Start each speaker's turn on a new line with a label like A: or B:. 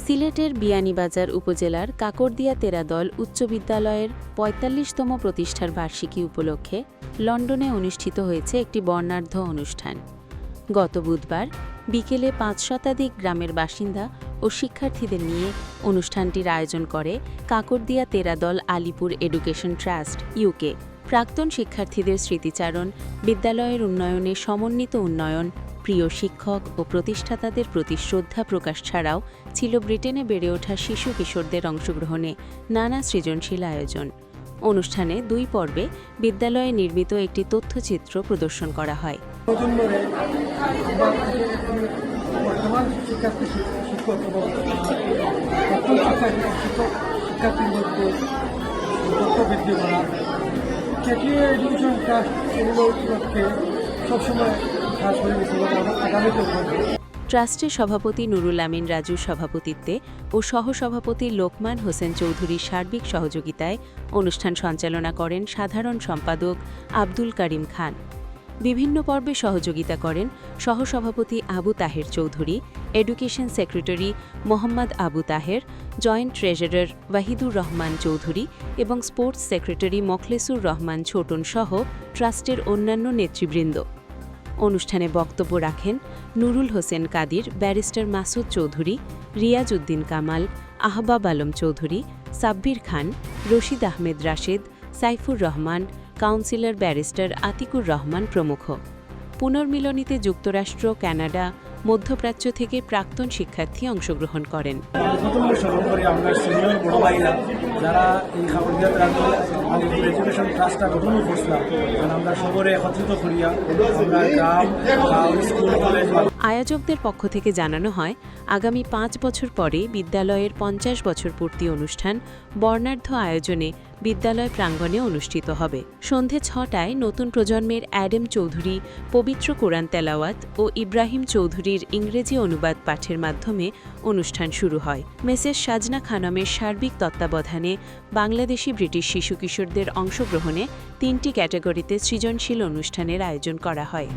A: সিলেটের বিয়ানীবাজার উপজেলার কাকরদিয়া তেরাদল উচ্চ বিদ্যালয়ের ৪৫তম প্রতিষ্ঠার বার্ষিকী উপলক্ষে লন্ডনে অনুষ্ঠিত হয়েছে একটি বর্ণাঢ্য অনুষ্ঠান। গত বুধবার বিকেলে ৫ শতাধিক গ্রামের বাসিন্দা ও শিক্ষার্থীদের নিয়ে অনুষ্ঠানটির আয়োজন করে Kakardia Teradal Alipur education trust UK. প্রাক্তন শিক্ষার্থীদের স্মৃতিচারণ, বিদ্যালয়ের উন্নয়নে সমন্বিত উন্নয়ন, প্রিয় শিক্ষক ও প্রতিষ্ঠাতাদের প্রতি শ্রদ্ধা প্রকাশ ছাড়াও ছিল ব্রিটেনে বেড়ে ওঠা শিশু কিশোরদের অংশগ্রহণে নানা সৃজনশীল আয়োজন। অনুষ্ঠানে ২ পর্বে বিদ্যালয়ে নির্মিত একটি তথ্যচিত্র প্রদর্শন করা হয়। ট্রাস্টের সভাপতি নুরুল আমিন রাজুর সভাপতিত্বে ও সহসভাপতি লোকমান হোসেন চৌধুরীর সার্বিক সহযোগিতায় অনুষ্ঠান সঞ্চালনা করেন সাধারণ সম্পাদক আব্দুল করিম খান। বিভিন্ন পর্বে সহযোগিতা করেন সহসভাপতি Abu Taher Chowdhury, education secretary Mohammad Abu Taher, joint treasurer Wahidur Rahman Chowdhury এবং স্পোর্টস সেক্রেটারি মখলেসুর রহমান ছোটন সহ ট্রাস্টের অন্যান্য নেতৃবৃন্দ। অনুষ্ঠানে বক্তব্য রাখেন নুরুল হোসেন কাদির, ব্যারিস্টার মাসুদ চৌধুরী, রিয়াজ উদ্দিন কামাল, আহবাব আলম চৌধুরী, সাব্বির খান, রশিদ আহমেদ রাশেদ, সাইফুর রহমান, কাউন্সিলর ব্যারিস্টার আতিকুর রহমান প্রমুখ। পুনর্মিলনীতে যুক্তরাষ্ট্র, কানাডা, মধ্যপ্রাচ্য থেকে প্রাক্তন শিক্ষার্থী অংশগ্রহণ করেন।
B: যারা এই কাকরদিয়া তেরাদল আলিপুর এডুকেশন ট্রাস্টটা গঠন করছিলাম, আমরা সবরে একত্রিত করিয়া আমরা গ্রাম, স্কুল, কলেজ।
A: আয়োজকদের পক্ষ থেকে জানানো হয়, আগামী ৫ বছর পরে বিদ্যালয়ের ৫০ বছর পূর্তি অনুষ্ঠান বর্ণাঢ্য আয়োজনে বিদ্যালয় প্রাঙ্গণে অনুষ্ঠিত হবে। সন্ধে ৬টায় নতুন প্রজন্মের অ্যাডাম চৌধুরী পবিত্র কোরআন তেলাওয়াত ও ইব্রাহিম চৌধুরীর ইংরেজি অনুবাদ পাঠের মাধ্যমে অনুষ্ঠান শুরু হয়। মেসেস সাজনা খানমের সার্বিক তত্ত্বাবধানে বাংলাদেশি ব্রিটিশ শিশু কিশোরদের অংশগ্রহণে ৩টি ক্যাটাগরিতে সৃজনশীল অনুষ্ঠানের আয়োজন করা হয়।